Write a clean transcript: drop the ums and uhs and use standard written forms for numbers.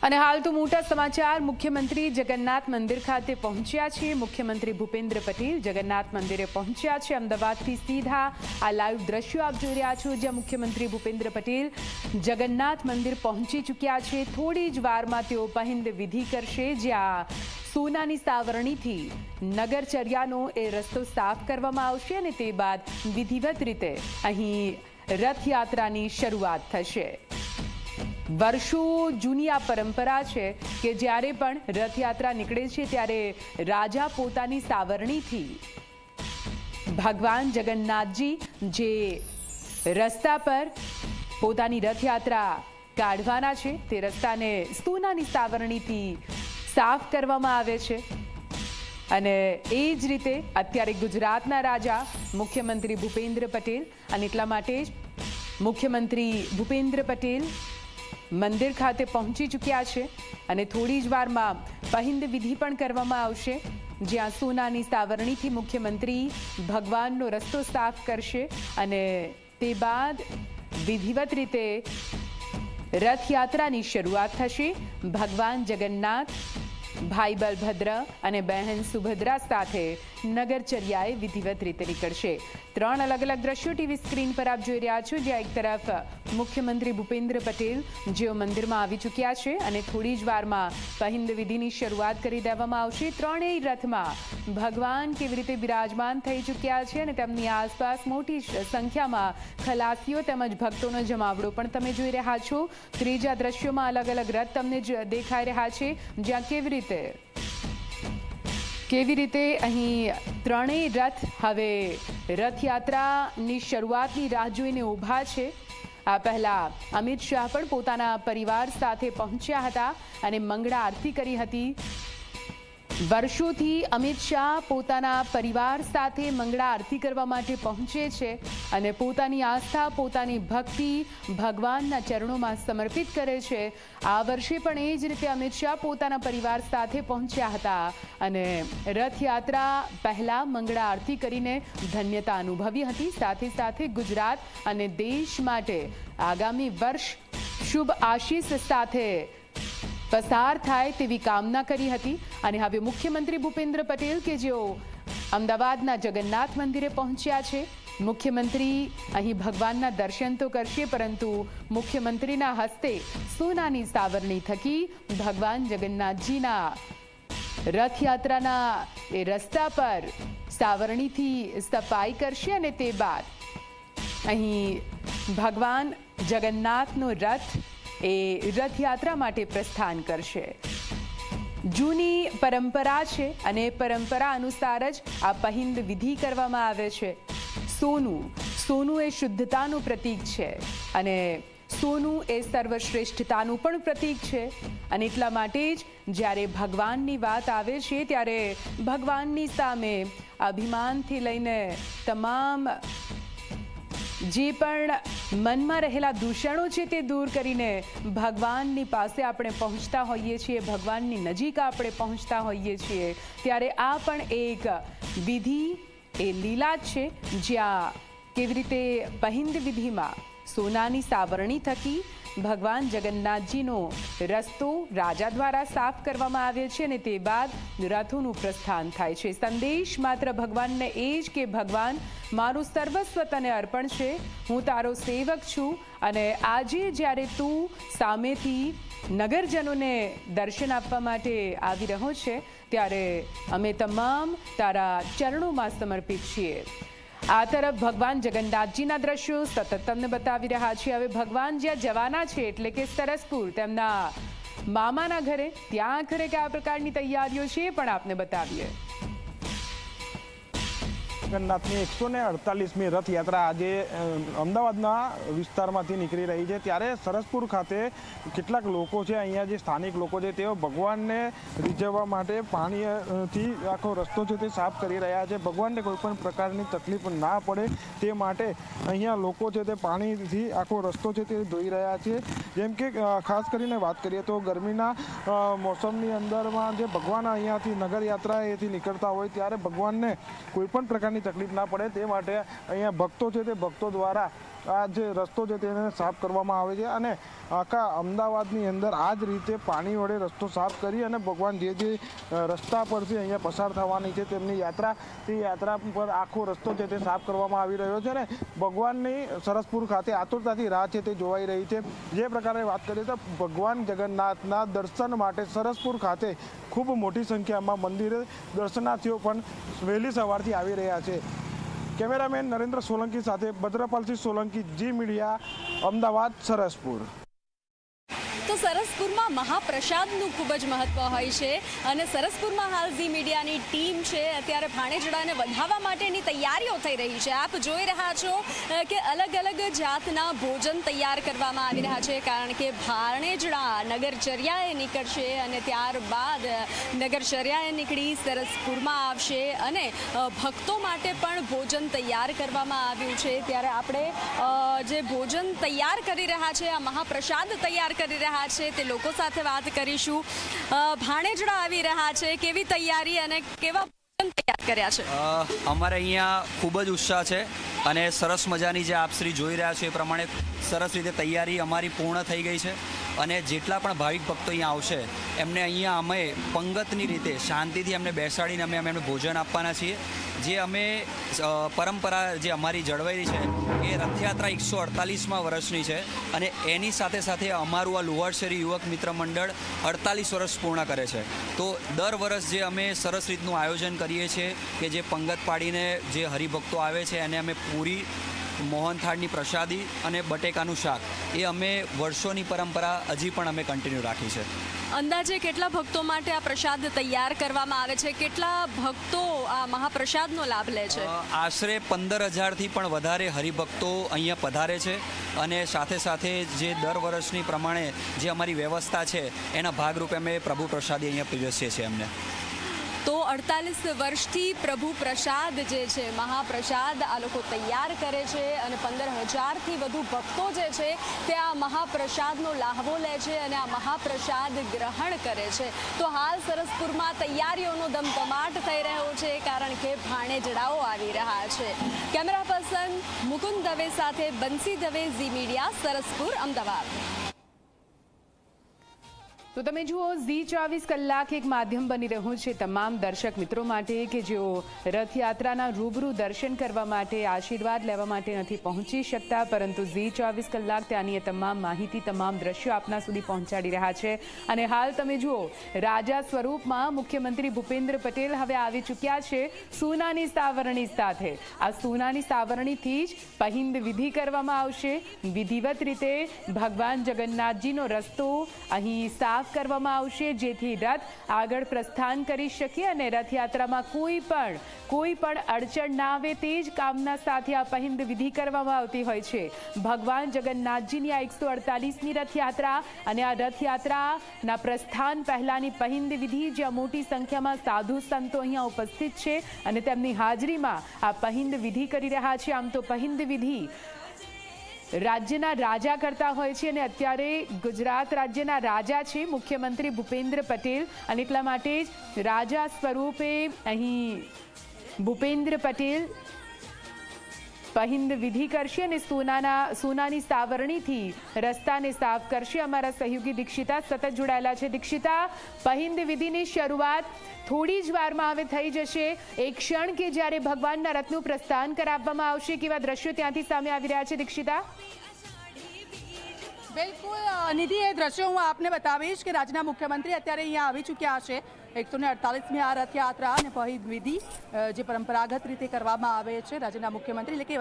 અને હાલ તો મોટા સમાચાર મુખ્યમંત્રી જગન્નાથ મંદિર ખાતે પહોંચ્યા છે। મુખ્યમંત્રી ભૂપેન્દ્ર પટેલ જગન્નાથ મંદિરે પહોંચ્યા છે। અમદાવાદથી સીધા આ લાઈવ દ્રશ્યો આપ જોઈ રહ્યા છો, જ્યાં મુખ્યમંત્રી ભૂપેન્દ્ર પટેલ જગન્નાથ મંદિર પહોંચી ચૂક્યા છે। થોડી જ વારમાં તેઓ પહિંદ વિધિ કરશે, જ્યાં સોનાની સાવરણીથી નગરચર્યાનો એ રસ્તો સાફ કરવામાં આવશે અને તે બાદ વિધિવત રીતે અહીં રથયાત્રાની શરૂઆત થશે। વર્ષો જૂની આ પરંપરા છે કે જ્યારે પણ રથયાત્રા નીકળે છે ત્યારે રાજા પોતાની સાવરણીથી ભગવાન જગન્નાથજી જે રસ્તા પર પોતાની રથયાત્રા કાઢવાના છે તે રસ્તાને સોનાની સાવરણીથી સાફ કરવામાં આવે છે। અને એ જ રીતે અત્યારે ગુજરાતના રાજા મુખ્યમંત્રી ભૂપેન્દ્ર પટેલ, અને એટલા માટે જ મુખ્યમંત્રી ભૂપેન્દ્ર પટેલ મંદિર ખાતે પહોંચી ચૂક્યા છે અને થોડી જ વારમાં પહિંદ વિધિ પણ કરવામાં આવશે, જ્યાં સોનાની સાવરણીથી મુખ્યમંત્રી ભગવાનનો રસ્તો સાફ કરશે અને તે બાદ વિધિવત રીતે રથયાત્રાની શરૂઆત થશે। ભગવાન જગન્નાથ ભાઈ બલભદ્ર અને બહેન સુભદ્રા સાથે નગરચર્યાએ વિધિવત રીતે નીકળશે। ત્રણ અલગ અલગ દ્રશ્યો ટીવી સ્ક્રીન પર આપ જોઈ રહ્યા છો, જ્યાં એક તરફ મુખ્યમંત્રી ભૂપેન્દ્ર પટેલ જેઓ મંદિરમાં આવી ચૂક્યા છે અને થોડી જ વારમાં પહિંદ વિધિની શરૂઆત કરી દેવામાં આવશે। ત્રણેય રથમાં ભગવાન કેવી રીતે બિરાજમાન થઈ ચૂક્યા છે અને તેમની આસપાસ મોટી સંખ્યામાં ખલાસીઓ તેમજ ભક્તોનો જમાવડો પણ તમે જોઈ રહ્યા છો। ત્રીજા દ્રશ્યોમાં અલગ અલગ રથ તમને દેખાઈ રહ્યા છે, જ્યાં કેવી રીતે અહીં ત્રણેય રથ હવે રથયાત્રાની શરૂઆતની રાહ જોઈને ઊભા છે। આ પહેલા અમિત શાહ પણ પોતાના પરિવાર સાથે પહોંચ્યા હતા અને મંગળા આરતી કરી હતી। વર્ષોથી અમિત શાહ પોતાના પરિવાર સાથે મંગળા આરતી કરવા માટે પહોંચે છે અને પોતાની આસ્થા, પોતાની ભક્તિ ભગવાનના ચરણોમાં સમર્પિત કરે છે। આ વર્ષે પણ એ જ રીતે અમિત શાહ પોતાના પરિવાર સાથે પહોંચ્યા હતા અને રથયાત્રા પહેલા મંગળા આરતી કરીને ધન્યતા અનુભવી હતી। સાથે સાથે ગુજરાત અને દેશ માટે આગામી વર્ષ શુભ આશીષ સાથે પસાર થાય તેવી કામના કરી હતી। અને હવે મુખ્યમંત્રી ભૂપેન્દ્ર પટેલ કે જેઓ અમદાવાદના જગન્નાથ મંદિરે પહોંચ્યા છે, મુખ્યમંત્રી અહીં ભગવાનના દર્શન તો કરશે, પરંતુ મુખ્યમંત્રીના હસ્તે સોનાની સાવરણી થકી ભગવાન જગન્નાથજીના રથયાત્રાના એ રસ્તા પર સાવરણીથી સફાઈ કરશે અને તે બાદ અહીં ભગવાન જગન્નાથનો રથ એ રથયાત્રા માટે પ્રસ્થાન કરશે। જૂની પરંપરા છે અને પરંપરા અનુસાર જ આ પહિંદ વિધિ કરવામાં આવે છે। સોનું એ શુદ્ધતાનું પ્રતીક છે અને સોનું એ સર્વશ્રેષ્ઠતાનું પણ પ્રતીક છે અને એટલા માટે જ જ્યારે ભગવાનની વાત આવે છે ત્યારે ભગવાનની સામે અભિમાનથી લઈને તમામ જે પણ મનમાં રહેલા દૂષણો છે તે દૂર કરીને ભગવાનની પાસે આપણે પહોંચતા હોઈએ છીએ, ભગવાનની નજીક આપણે પહોંચતા હોઈએ છીએ, ત્યારે આ પણ એક વિધિ એ લીલા છે, જ્યાં કેવી રીતે પહિંદ વિધિમાં સોનાની સાવરણી થકી ભગવાન જગન્નાથજીનો રસ્તો રાજા દ્વારા સાફ કરવામાં આવે છે અને તે બાદ રથોનું પ્રસ્થાન થાય છે। સંદેશ માત્ર ભગવાનને એ જ કે ભગવાન મારું સર્વસ્વ તને અર્પણ છે, હું તારો સેવક છું અને આજે જ્યારે તું સામેથી નગરજનોને દર્શન આપવા માટે આવી રહ્યો છે ત્યારે અમે તમામ તારા ચરણોમાં સમર્પિત છીએ। આ તરફ ભગવાન જગન્નાથજીના દ્રશ્યો સતત તમને બતાવી રહ્યા છીએ। હવે ભગવાન જ્યાં જવાના છે એટલે કે સરસપુર તેમના મામાના ઘરે, ત્યાં આખરે કયા પ્રકારની તૈયારીઓ છે પણ આપને બતાવીએ। જગન્નાથની 148મી રથયાત્રા આજે અમદાવાદના વિસ્તારમાંથી નીકળી રહી છે, ત્યારે સરસપુર ખાતે કેટલાક લોકો છે, અહીંયા જે સ્થાનિક લોકો છે તેઓ ભગવાનને રીઝવવા માટે પાણીથી આખો રસ્તો છે તે સાફ કરી રહ્યા છે। ભગવાનને કોઈ પણ પ્રકારની તકલીફ ના પડે તે માટે અહીંયા લોકો છે તે પાણીથી આખો રસ્તો છે તે ધોઈ રહ્યા છે। જેમ કે ખાસ કરીને વાત કરીએ તો ગરમીના મોસમની અંદરમાં જે ભગવાન અહીંયાથી નગરયાત્રા એથી નીકળતા હોય ત્યારે ભગવાનને કોઈ પણ પ્રકારની તકલીફ ના પડે તે માટે અહીંયા ભક્તો છે તે ભક્તો દ્વારા આ જે રસ્તો છે તેને સાફ કરવામાં આવે છે અને આખા અમદાવાદની અંદર આ જ રીતે પાણી વડે રસ્તો સાફ કરી અને ભગવાન જે રસ્તા પરથી અહીંયા પસાર થવાની છે તેમની યાત્રા, તે યાત્રા પર આખો રસ્તો છે તે સાફ કરવામાં આવી રહ્યો છે અને ભગવાનની સરસપુર ખાતે આતુરતાથી રાહ છે તે જોવાઈ રહી છે। જે પ્રકારે વાત કરીએ તો ભગવાન જગન્નાથના દર્શન માટે સરસપુર ખાતે ખૂબ મોટી સંખ્યામાં મંદિરે દર્શનાર્થીઓ પણ વહેલી સવારથી આવી રહ્યા છે। કેમેરામેન નરેન્દ્ર સોલંકી સાથે ભદ્રપાલસિંહ સોલંકી, જી મીડિયા, અમદાવાદ, સરસપુર। તો સરસપુરમાં મહાપ્રસાદનું ખૂબ જ મહત્વ હોય છે અને સરસપુરમાં હાલ ઝી મીડિયાની ટીમ છે અત્યારે ભાણેજડાને વધાવવા માટેની તૈયારીઓ થઈ રહી છે। આપ જોઈ રહ્યા છો કે અલગ અલગ જાતના ભોજન તૈયાર કરવામાં આવી રહ્યા છે, કારણ કે ભાણેજડા નગરચર્યાએ નીકળશે અને ત્યારબાદ નગરચર્યાએ નીકળી સરસપુરમાં આવશે અને ભક્તો માટે પણ ભોજન તૈયાર કરવામાં આવ્યું છે। ત્યારે આપણે જે ભોજન તૈયાર કરી રહ્યા છે, આ મહાપ્રસાદ તૈયાર કરી રહ્યા છે તે લોકો સાથે વાત કરીશું। ભાણેજડા આવી રહ્યા છે, કેવી તૈયારી અને કેવા ભોજન તૈયાર કર્યા છે? અમારે અહીંયા ખૂબ જ ઉત્સાહ છે અને સરસ મજાની જે આપ શ્રી જોઈ રહ્યા છો એ પ્રમાણે સરસ રીતે તૈયારી અમારી પૂર્ણ થઈ ગઈ છે અને જેટલા પણ ભાવિક ભક્તો અહીંયા આવશે એમને અહીંયા અમે પંગતની રીતે શાંતિથી એમને બેસાડીને અમે એમને ભોજન આપવાના છીએ। જે અમે પરંપરા જે અમારી જળવાઈ છે એ રથયાત્રા 148મા વર્ષની છે અને એની સાથે સાથે અમારું આ લુહારશેરી યુવક મિત્ર મંડળ 48 વર્ષ પૂર્ણ કરે છે। તો દર વર્ષ જે અમે સરસ રીતનું આયોજન કરીએ છીએ કે જે પંગત પાડીને જે હરિભક્તો આવે છે એને અમે પૂરી, મોહનથાળની પ્રસાદી અને બટેકાનું શાક એ અમે વર્ષોની પરંપરા હજી પણ અમે કન્ટિન્યુ રાખી છે। અંદાજે કેટલા ભક્તો માટે આ પ્રસાદ તૈયાર કરવામાં આવે છે? કેટલા ભક્તો આ મહાપ્રસાદનો લાભ લે છે? આશરે 15,000થી પણ વધારે હરિભક્તો અહીંયા પધારે છે અને સાથે સાથે જે દર વર્ષની પ્રમાણે જે અમારી વ્યવસ્થા છે એના ભાગરૂપે અમે પ્રભુ પ્રસાદી અહીંયા પીરસીએ છીએ એમને। તો 48 વર્ષથી પ્રભુ પ્રસાદ જે છે, મહાપ્રસાદ આ લોકો તૈયાર કરે છે અને 15,000થી વધુ ભક્તો જે છે તે આ મહાપ્રસાદનો લાહવો લે છે અને આ મહાપ્રસાદ ગ્રહણ કરે છે। તો હાલ સરસપુરમાં તૈયારીઓનો ધમધમાટ થઈ રહ્યો છે, કારણ કે ભાણેજડાઓ આવી રહ્યા છે। કેમેરા પર્સન મુકુંદ દવે સાથે બંસી દવે, ઝી મીડિયા, સરસપુર, અમદાવાદ। તો તમે જુઓ, ઝી 24 કલાક એક માધ્યમ બની રહ્યું છે તમામ દર્શક મિત્રો માટે કે જેઓ રથયાત્રાના રૂબરૂ દર્શન કરવા માટે, આશીર્વાદ લેવા માટે નથી પહોંચી શકતા, પરંતુ ઝી 24 કલાક ત્યાંની તમામ માહિતી, તમામ દ્રશ્યો આપના સુધી પહોંચાડી રહ્યા છે। અને હાલ તમે જુઓ, રાજા સ્વરૂપમાં મુખ્યમંત્રી ભૂપેન્દ્ર પટેલ હવે આવી ચૂક્યા છે સોનાની સાવરણી સાથે। આ સોનાની સાવરણીથી જ પહિંદ વિધિ કરવામાં આવશે। વિધિવત રીતે ભગવાન જગન્નાથજીનો રસ્તો અહીં સાફ કરવામાં આવશે, જેથી રથ આગળ પ્રસ્થાન કરી શકે અને રથયાત્રામાં કોઈ પણ અડચણ ના આવે તે જ કામના સાથે આ પહિંદ વિધિ કરવામાં આવતી હોય છે। ભગવાન જગન્નાથજીની આ 148મી રથયાત્રા અને આ રથયાત્રાના પ્રસ્થાન પહેલાની પહિંદ વિધિ, જ્યાં મોટી સંખ્યામાં સાધુ સંતો અહીંયા ઉપસ્થિત છે અને તેમની હાજરીમાં આ પહિંદ વિધિ કરી રહ્યા છે। આમ તો પહિંદ વિધિ રાજ્યના રાજા કરતા હોય છે અને અત્યારે ગુજરાત રાજ્યના રાજા છે મુખ્યમંત્રી ભૂપેન્દ્ર પટેલ, અને એટલા માટે જ રાજા સ્વરૂપે અહીં ભૂપેન્દ્ર પટેલ પહિંદ વિધિ કરશે અને સોનાની સાવરણીથી રસ્તાને સાફ કરશે। અમારા સહયોગી દીક્ષિતા સતત જોડાયેલા છે। દીક્ષિતા, પહિંદ વિધિની શરૂઆત થોડી જ વારમાં હવે થઈ જશે। એક ક્ષણ કે જ્યારે ભગવાનના રથનું પ્રસ્થાન કરાવવામાં આવશે, કેવા દ્રશ્યો ત્યાંથી સામે આવી રહ્યા છે દીક્ષિતા? બિલકુલ નિધિ, એ દ્રશ્યો હું આપને બતાવીશ કે રાજ્યના મુખ્યમંત્રી અત્યારે અહીંયા આવી ચૂક્યા છે। 148મી આ રથયાત્રા અને પહિંદ વિધિ જે પરંપરાગત રીતે કરવામાં આવે છે, રાજ્યના મુખ્યમંત્રી એટલે કે